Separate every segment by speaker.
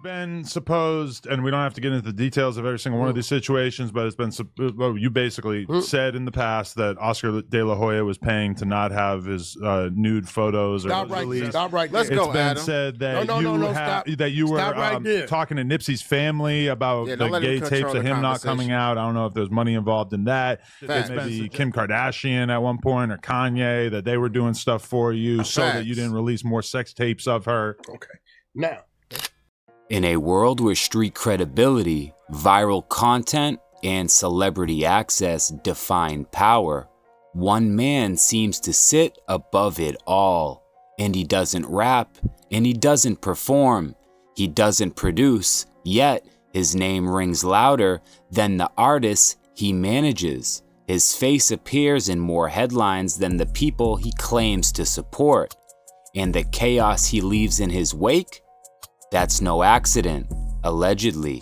Speaker 1: been supposed, and we don't have to get into the details of every single one of these situations, but it's been, well, you basically said in the past that Oscar De La Hoya was paying to not have his nude photos
Speaker 2: Stop
Speaker 1: or released.
Speaker 2: Stop right there.
Speaker 1: It's been Adam. Said that that you were talking to Nipsey's family about the gay tapes of him not coming out. I don't know if there's money involved in that. Maybe Kim Kardashian at one point or Kanye, that they were doing stuff for you so that you didn't release more sex tapes of her.
Speaker 2: Okay. Now,
Speaker 3: in a world where street credibility, viral content, and celebrity access define power, one man seems to sit above it all. And he doesn't rap, and he doesn't perform, he doesn't produce, yet his name rings louder than the artists he manages. His face appears in more headlines than the people he claims to support. And the chaos he leaves in his wake? That's no accident, allegedly.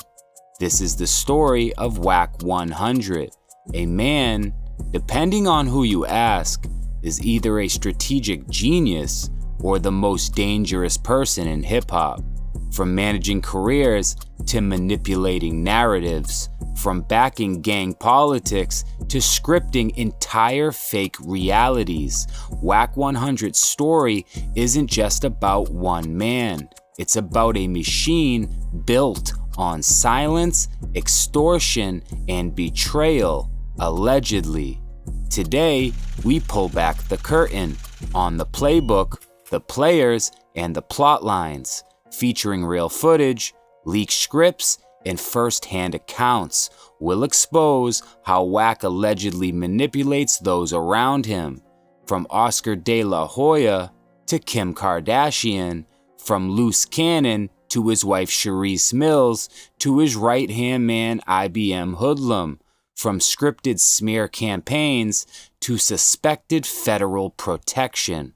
Speaker 3: This is the story of Wack100, a man, depending on who you ask, is either a strategic genius or the most dangerous person in hip-hop. From managing careers to manipulating narratives, from backing gang politics to scripting entire fake realities, Wack100's story isn't just about one man. It's about a machine built on silence, extortion, and betrayal, allegedly. Today, we pull back the curtain on the playbook, the players, and the plot lines, featuring real footage, leaked scripts, and first-hand accounts. We'll expose how Wack allegedly manipulates those around him, from Oscar De La Hoya to Kim Kardashian, from loose cannon to his wife Sharice Mills to his right-hand man IBM Hoodlum, from scripted smear campaigns to suspected federal protection.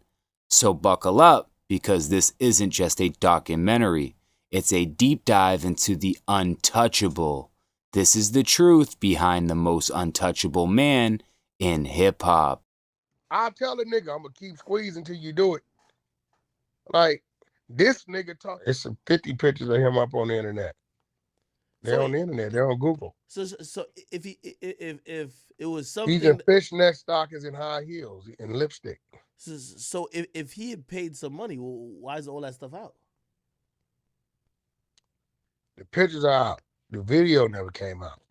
Speaker 3: So buckle up, because this isn't just a documentary. It's a deep dive into the untouchable. This is the truth behind the most untouchable man in hip-hop.
Speaker 2: I'll tell a nigga I'm going to keep squeezing till you do it. Like, this nigga talk. It's some 50 pictures of him up on the internet. They're on the internet. They're on Google.
Speaker 4: So if it was something,
Speaker 2: he's in fishnet stockings and high heels and lipstick.
Speaker 4: So if he had paid some money, well, why is all that stuff out?
Speaker 2: The pictures are out. The video never came out.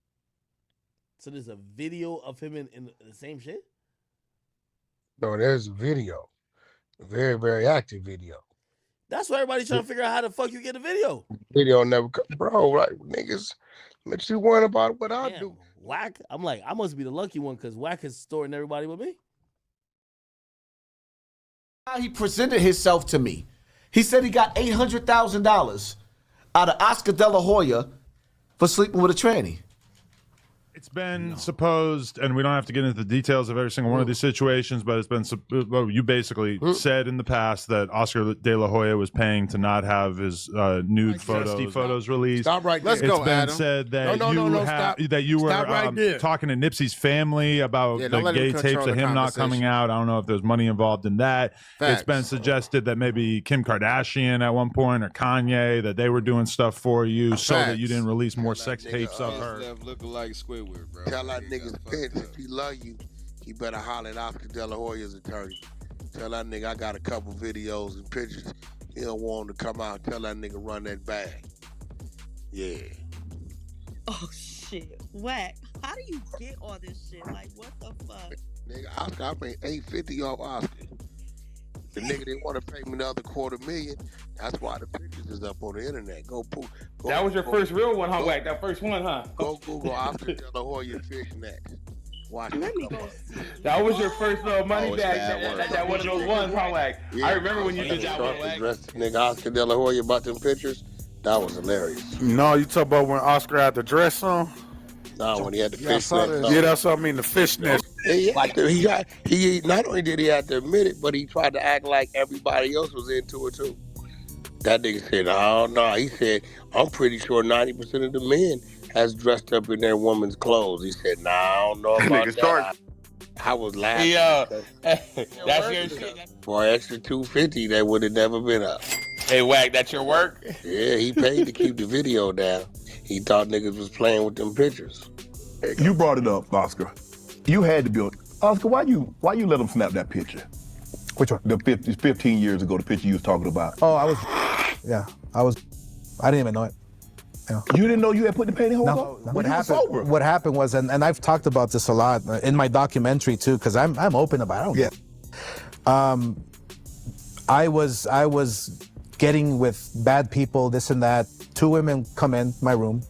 Speaker 4: So there's a video of him in the same shit?
Speaker 2: No, there's a video. A very, very active video.
Speaker 4: That's why everybody's trying to figure out how the fuck you get a video.
Speaker 2: Video never come. Bro, like, niggas, let you worry about what I do.
Speaker 4: Wack? I'm like, I must be the lucky one because Wack is storing everybody with me.
Speaker 5: He presented himself to me. He said he got $800,000 out of Oscar De La Hoya for sleeping with a tranny.
Speaker 1: It's been supposed, and we don't have to get into the details of every single one of these situations, but it's been, well, you basically said in the past that Oscar De La Hoya was paying to not have his nude photos released.
Speaker 2: Stop right there.
Speaker 1: It's been said that that you were talking to Nipsey's family about the gay tapes of him not coming out. I don't know if there's money involved in that. It's been suggested that maybe Kim Kardashian at one point or Kanye, that they were doing stuff for you so that you didn't release more sex tapes of her.
Speaker 6: Looking like Squidward. Bro.
Speaker 2: Tell that nigga if he love you, he better holler at Oscar De La Hoya's attorney. Tell that nigga I got a couple videos and pictures. He don't want him to come out. Tell that nigga run that bag. Yeah.
Speaker 7: Oh shit, Wack. How do you get all this shit? Like, what the fuck?
Speaker 2: Nigga, Oscar, I made $850 off Oscar. The nigga didn't want to pay me another $250,000. That's why the pictures is up on the internet. Go
Speaker 8: that was your first real one, huh, Wack? That first one, huh?
Speaker 2: Go Google Oscar De La Hoya fishnet. Watch
Speaker 7: Let me go see.
Speaker 8: That was your first little money bag. That one of those ones, huh, Wack? Yeah, I remember when you did that one, Wack.
Speaker 2: Nigga, Oscar De La Hoya about them pictures. That was hilarious.
Speaker 9: No, you talk about when Oscar had the dress on?
Speaker 2: No, when he had the fishnet.
Speaker 9: Yeah, that's what I mean, the fishnet.
Speaker 2: He not only did he have to admit it, but he tried to act like everybody else was into it too. That nigga said, "Oh no," he said, "I'm pretty sure 90% of the men has dressed up in their woman's clothes." He said, "Nah, I don't know about that." I was laughing.
Speaker 8: Yeah, that's your shit.
Speaker 2: For an extra $250, that would have never been up.
Speaker 8: Hey, Wack, that's your work?
Speaker 2: Yeah, he paid to keep the video down. He thought niggas was playing with them pictures.
Speaker 6: You brought it up, Oscar. You had to build. Oscar, why you let him snap that picture?
Speaker 10: Which one?
Speaker 6: The 15 years ago, the picture you was talking about.
Speaker 10: Oh, I didn't even know it. Yeah.
Speaker 6: You didn't know you had put the pantyhose on?
Speaker 10: No. What happened was, and I've talked about this a lot in my documentary too, because I'm open about it. I was getting with bad people, this and that. 2 women come in my room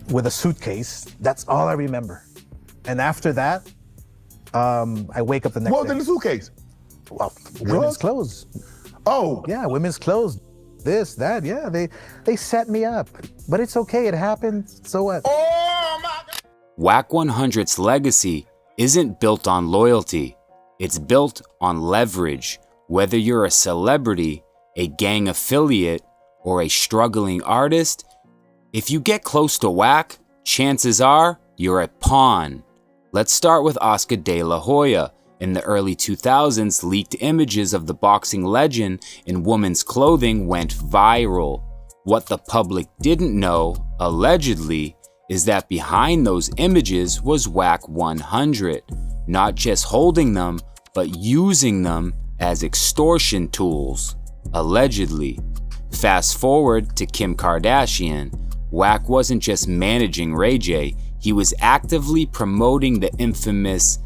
Speaker 10: with a suitcase. That's all I remember. And after that, I wake up the next day.
Speaker 6: What was in the suitcase?
Speaker 10: Well, women's clothes.
Speaker 6: Oh.
Speaker 10: Yeah, women's clothes. This, that, yeah. They set me up. But it's okay, it happened, so what?
Speaker 2: Oh my God.
Speaker 3: Wack100's legacy isn't built on loyalty. It's built on leverage. Whether you're a celebrity, a gang affiliate, or a struggling artist, if you get close to Wack, chances are you're a pawn. Let's start with Oscar de la Hoya. In the early 2000s, leaked images of the boxing legend in women's clothing went viral. What the public didn't know, allegedly, is that behind those images was Wack100, not just holding them, but using them as extortion tools, allegedly. Fast forward to Kim Kardashian. Wack wasn't just managing Ray J, he was actively promoting the infamous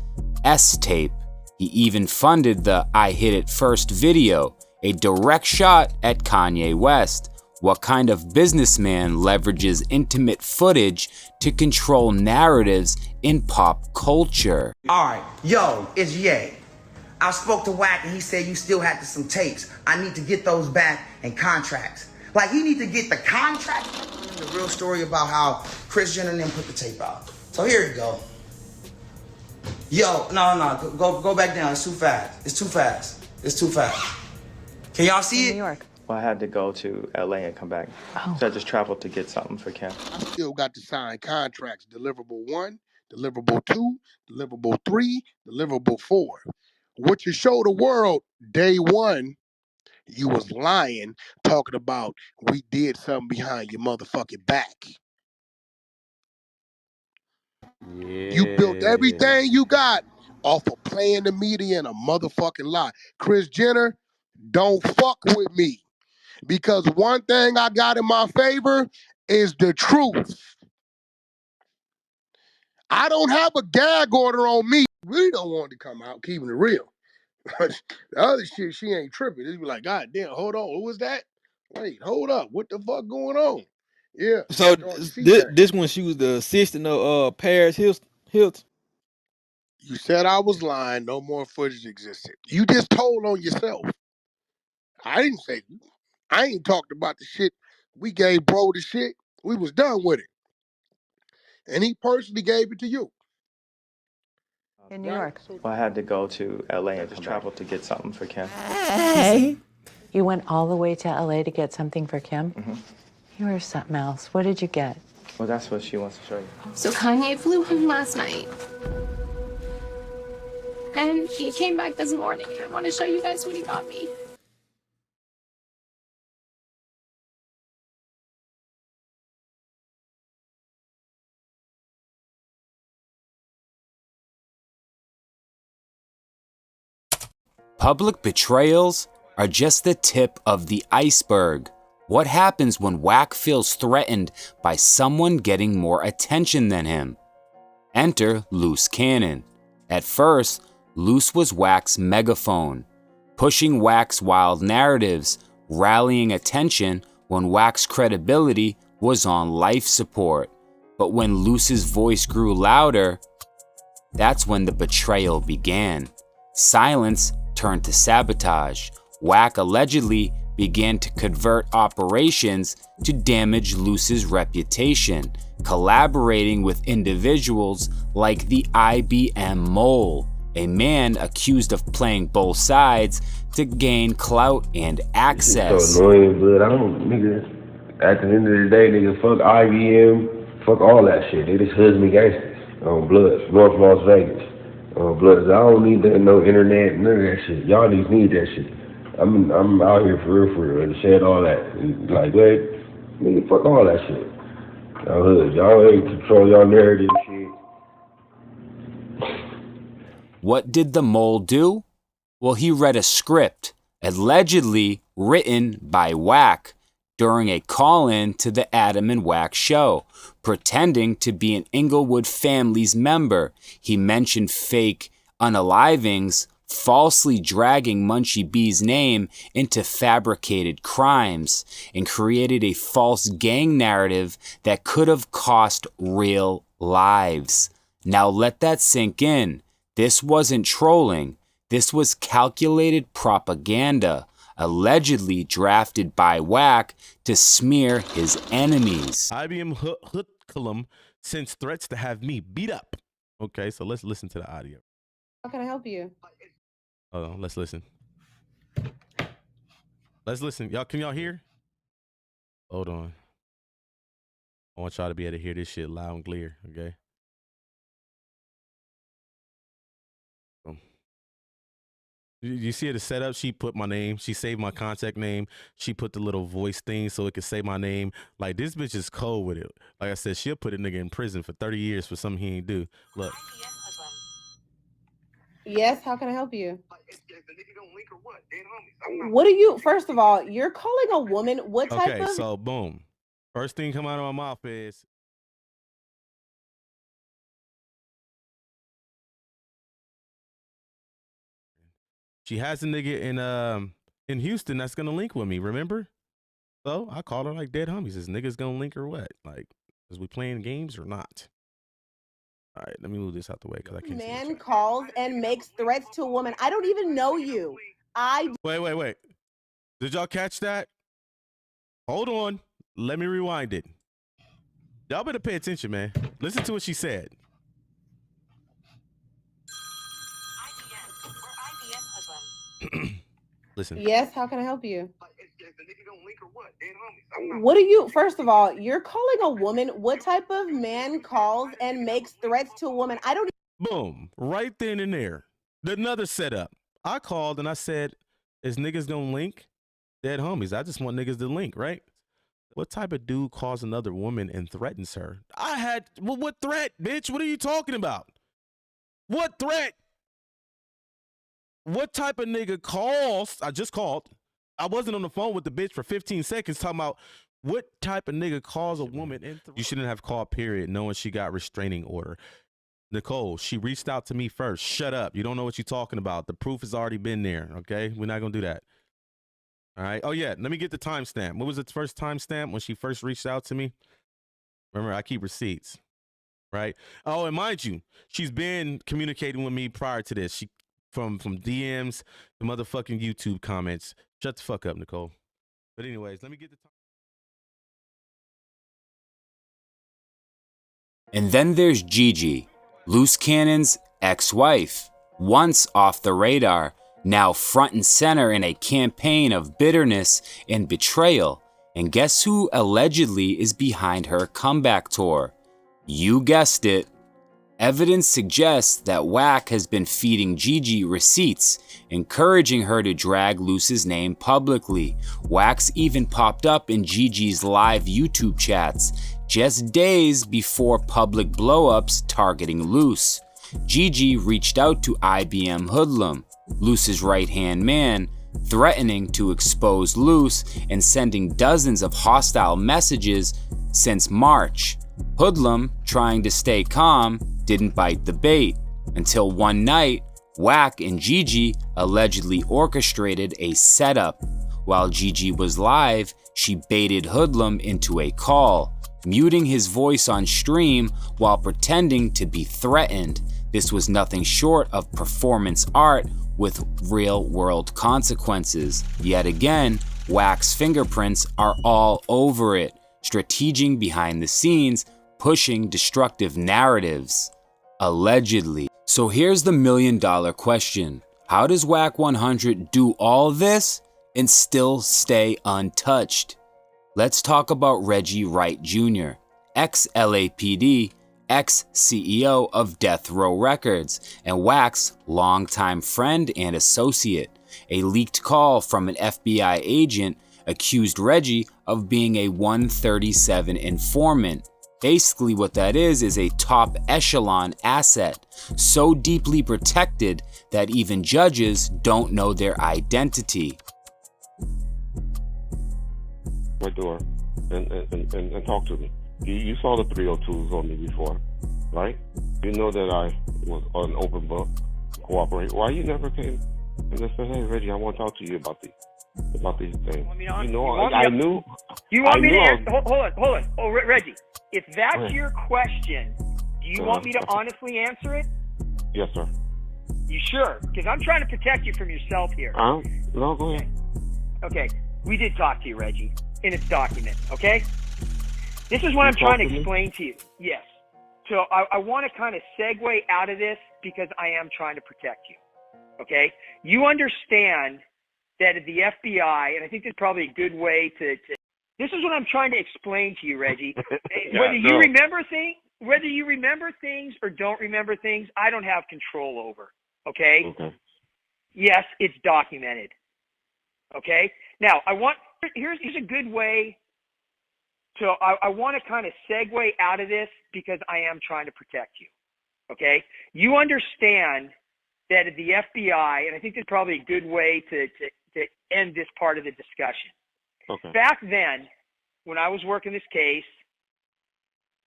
Speaker 3: S-tape. He even funded the I Hit It First video, a direct shot at Kanye West. What kind of businessman leverages intimate footage to control narratives in pop culture?
Speaker 11: Alright, yo, it's Ye. I spoke to Wack and he said you still had some tapes. I need to get those back and contracts. Like, he need to get the contract. The real story about how Kris Jenner and them put the tape out. So here you go. Yo, no, go back down. It's too fast. It's too fast. It's too fast. Can y'all see it?
Speaker 12: New York. Well, I had to go to LA and come back. Oh. So I just traveled to get something for Kim.
Speaker 2: I still got to sign contracts. Deliverable 1, deliverable 2, deliverable 3, deliverable 4. What you show the world day 1, you was lying, talking about we did something behind your motherfucking back. Yeah. You built everything you got off of playing the media and a motherfucking lie. Kris Jenner, don't fuck with me. Because one thing I got in my favor is the truth. I don't have a gag order on me. Really don't want it to come out, keeping it real. The other shit, she ain't tripping. It's be like, God damn, hold on, who was that? Wait, hold up, what the fuck going on? Yeah.
Speaker 13: So this one, she was the assistant of Paris Hilton.
Speaker 2: You said I was lying. No more footage existed. You just told on yourself. I didn't say. I ain't talked about the shit. We gave bro the shit. We was done with it, and he personally gave it to you.
Speaker 12: In New York. Well, I had to go to LA and just travel to get something for Kim. Hey.
Speaker 14: You went all the way to LA to get something for Kim?
Speaker 12: Mm-hmm.
Speaker 14: You were something else. What did you get?
Speaker 12: Well, that's what she wants to show you.
Speaker 15: So Kanye flew home last night. And he came back this morning. I want to show you guys what he got me.
Speaker 3: Public betrayals are just the tip of the iceberg. What happens when Wack feels threatened by someone getting more attention than him? Enter Loose Cannon. At first, Loose was Wack's megaphone, pushing Wack's wild narratives, rallying attention when Wack's credibility was on life support. But when Loose's voice grew louder, that's when the betrayal began. Silence turned to sabotage. Wack allegedly began to convert operations to damage Loose's reputation, collaborating with individuals like the IBM Mole, a man accused of playing both sides to gain clout and access.
Speaker 16: It's so annoying, but I don't, nigga, at the end of the day, nigga, fuck IBM, fuck all that shit. They just husband gangsters on blood, North Las Vegas. Blood, I don't need that, no internet, none of that shit. Y'all niggas need that shit. I'm out here for real, and said all that. And like, wait, nigga, fuck all that shit. Y'all ain't control y'all narrative shit.
Speaker 3: What did the mole do? Well, he read a script, allegedly written by Wack, during a call-in to the Adam and Wack show, pretending to be an Inglewood family's member. He mentioned fake unalivings, falsely dragging Munchie B's name into fabricated crimes, and created a false gang narrative that could have cost real lives. Now let that sink in. This wasn't trolling. This was calculated propaganda, allegedly drafted by Wack to smear his enemies.
Speaker 17: IBM Hoodlum sends threats to have me beat up. Okay, so let's listen to the audio.
Speaker 18: How can I help you?
Speaker 17: Hold on, let's listen. Let's listen. Y'all, can y'all hear? Hold on. I want y'all to be able to hear this shit loud and clear, okay? You see the setup? She put my name. She saved my contact name. She put the little voice thing so it could say my name. Like, this bitch is cold with it. Like I said, she'll put a nigga in prison for 30 years for something he ain't do. Look.
Speaker 18: Yes, how can I help you? What are you, first of all, you're calling a woman, what type of?
Speaker 17: Okay, so boom. First thing come out of my mouth is, she has a nigga in Houston that's gonna link with me, remember? So I call her like dead homies. Is niggas gonna link or what? Like, is we playing games or not? All right, let me move this out the way because I can't.
Speaker 18: Man calls and makes threats to a woman. I don't even know you.
Speaker 17: Wait. Did y'all catch that? Hold on. Let me rewind it. Y'all better pay attention, man. Listen to what she said. Listen.
Speaker 18: Yes, how can I help you? What are you, first of all, you're calling a woman, what type of man calls and makes threats to a woman? I don't.
Speaker 17: Boom, right then and there. Another setup. I called and I said, is niggas gonna link? Dead homies. I just want niggas to link, right? What type of dude calls another woman and threatens her? Well, what threat, bitch? What are you talking about? What threat? What type of nigga calls? I just called. I wasn't on the phone with the bitch for 15 seconds talking about what type of nigga calls a woman and you shouldn't have called, period, knowing she got restraining order. Nicole, she reached out to me first. Shut up. You don't know what you're talking about. The proof has already been there, okay? We're not going to do that. All right? Oh, yeah. Let me get the timestamp. What was the first timestamp when she first reached out to me? Remember, I keep receipts, right? Oh, and mind you, she's been communicating with me prior to this. She from DMs to motherfucking YouTube comments. Shut the fuck up, Nicole. But anyways, let me get the time.
Speaker 3: And then there's Gigi, Loose Cannon's ex-wife, once off the radar, now front and center in a campaign of bitterness and betrayal. And guess who allegedly is behind her comeback tour? You guessed it. Evidence suggests that Wack has been feeding Gigi receipts, encouraging her to drag Loose's name publicly. Wack's even popped up in Gigi's live YouTube chats, just days before public blowups targeting Loose. Gigi reached out to IBM Hoodlum, Loose's right-hand man, threatening to expose Loose and sending dozens of hostile messages since March. Hoodlum, trying to stay calm, didn't bite the bait until one night, Wack and Gigi allegedly orchestrated a setup. While Gigi was live, she baited Hoodlum into a call, muting his voice on stream while pretending to be threatened. This was nothing short of performance art with real-world consequences. Yet again, Wack's fingerprints are all over it, strategizing behind the scenes, pushing destructive narratives. Allegedly. So here's the million-dollar question. How does Wack100 do all this and still stay untouched? Let's talk about Reggie Wright Jr., ex-LAPD ex-CEO of Death Row Records, and Wack's longtime friend and associate. A leaked call from an FBI agent accused Reggie of being a 137 informant. Basically what that is a top echelon asset, so deeply protected that even judges don't know their identity.
Speaker 19: My door and talk to me. You saw the 302s on me before, right? You know that I was an open book, cooperate. Why you never came and just said, "Hey, Reggie, I want to talk to you about these things." I knew.
Speaker 20: You want me to answer? Hold on. Oh, Reggie, if that's your question, do you want me to honestly answer it?
Speaker 19: Yes, sir.
Speaker 20: You sure? Because I'm trying to protect you from yourself here.
Speaker 19: No, go ahead.
Speaker 20: Okay, we did talk to you, Reggie, in its document. Okay. This is what I'm trying to explain to you. Yes. So I want to kind of segue out of this because I am trying to protect you. Okay? You understand that at the FBI, and I think this is probably a good way to this is what I'm trying to explain to you, Reggie. Whether you remember things or don't remember things, I don't have control over. Okay? Yes, it's documented. Okay? Now, here's a good way. So I want to kind of segue out of this because I am trying to protect you, okay? You understand that at the FBI, and I think this is probably a good way to end this part of the discussion.
Speaker 19: Okay.
Speaker 20: Back then, when I was working this case,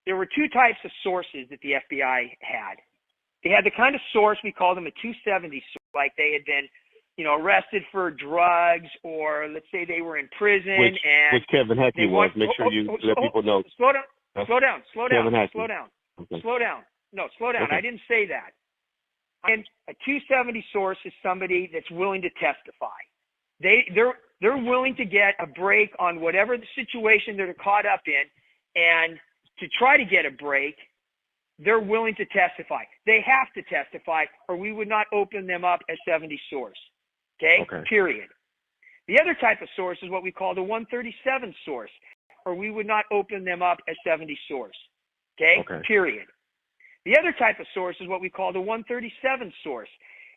Speaker 20: there were two types of sources that the FBI had. They had the kind of source, we call them a 270 source, like they had been arrested for drugs, or let's say they were in prison,
Speaker 19: which Kevin Hackey was. Make sure you let people know.
Speaker 20: Slow down.
Speaker 19: Okay.
Speaker 20: Slow down. No, slow down.
Speaker 19: Okay.
Speaker 20: I didn't say that. And a 270 source is somebody that's willing to testify. They're willing to get a break on whatever the situation they're caught up in, and to try to get a break, they're willing to testify. They have to testify, or we would not open them up as 70 source. Okay? Period. The other type of source is what we call the 137 source, or we would not open them up as 70 source. Okay? Period. The other type of source is what we call the 137 source,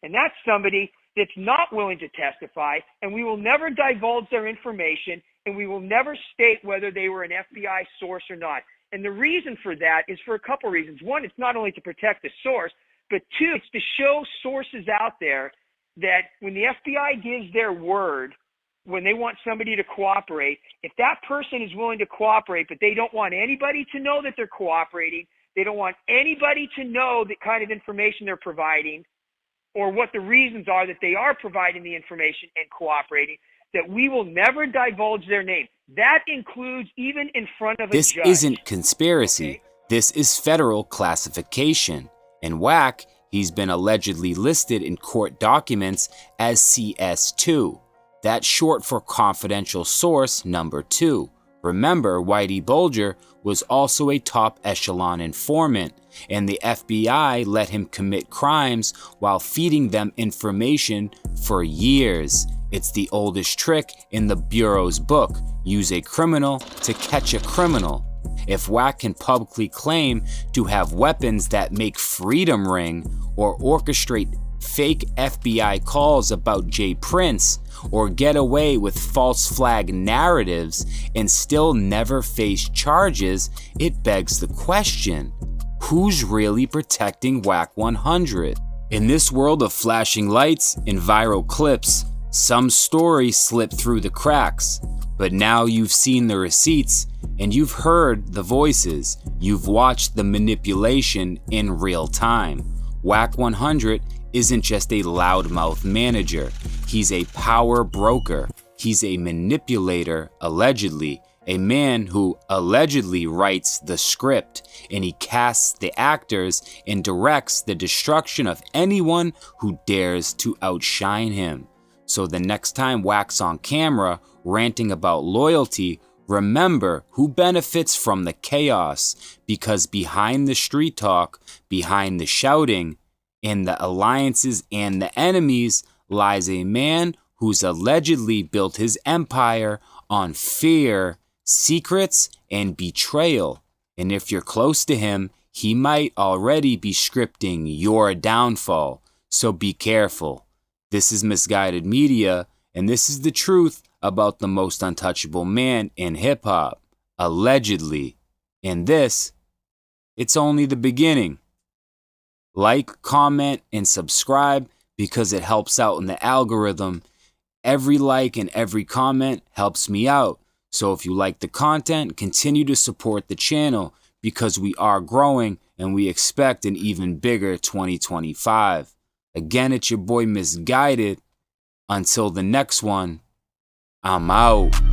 Speaker 20: and that's somebody that's not willing to testify, and we will never divulge their information, and we will never state whether they were an FBI source or not. And the reason for that is for a couple reasons. One, it's not only to protect the source, but two, it's to show sources out there that when the FBI gives their word, when they want somebody to cooperate, if that person is willing to cooperate, but they don't want anybody to know that they're cooperating, they don't want anybody to know the kind of information they're providing, or what the reasons are that they are providing the information and cooperating, that we will never divulge their name. That includes even in front of a judge.
Speaker 3: This isn't conspiracy. This is federal classification. And Wack, he's been allegedly listed in court documents as CS2. That's short for confidential source number 2. Remember, Whitey Bulger was also a top echelon informant, and the FBI let him commit crimes while feeding them information for years. It's the oldest trick in the Bureau's book, use a criminal to catch a criminal. If Wack can publicly claim to have weapons that make freedom ring, or orchestrate fake FBI calls about Jay Prince, or get away with false flag narratives and still never face charges, it begs the question, who's really protecting Wack100? In this world of flashing lights and viral clips, some stories slip through the cracks, but now you've seen the receipts and you've heard the voices, you've watched the manipulation in real time. Wack100 isn't just a loudmouth manager, he's a power broker, he's a manipulator, allegedly, a man who allegedly writes the script, and he casts the actors and directs the destruction of anyone who dares to outshine him. So the next time Wack's on camera ranting about loyalty, remember who benefits from the chaos, because behind the street talk, behind the shouting, in the alliances and the enemies lies a man who's allegedly built his empire on fear, secrets, and betrayal. And if you're close to him, he might already be scripting your downfall, so be careful. This is Misguided Media, and this is the truth about the most untouchable man in hip-hop, allegedly. And this, it's only the beginning. Like, comment, and subscribe because it helps out in the algorithm. Every like and every comment helps me out. So if you like the content, continue to support the channel because we are growing and we expect an even bigger 2025. Again, it's your boy Misguided. Until the next one, I'm out.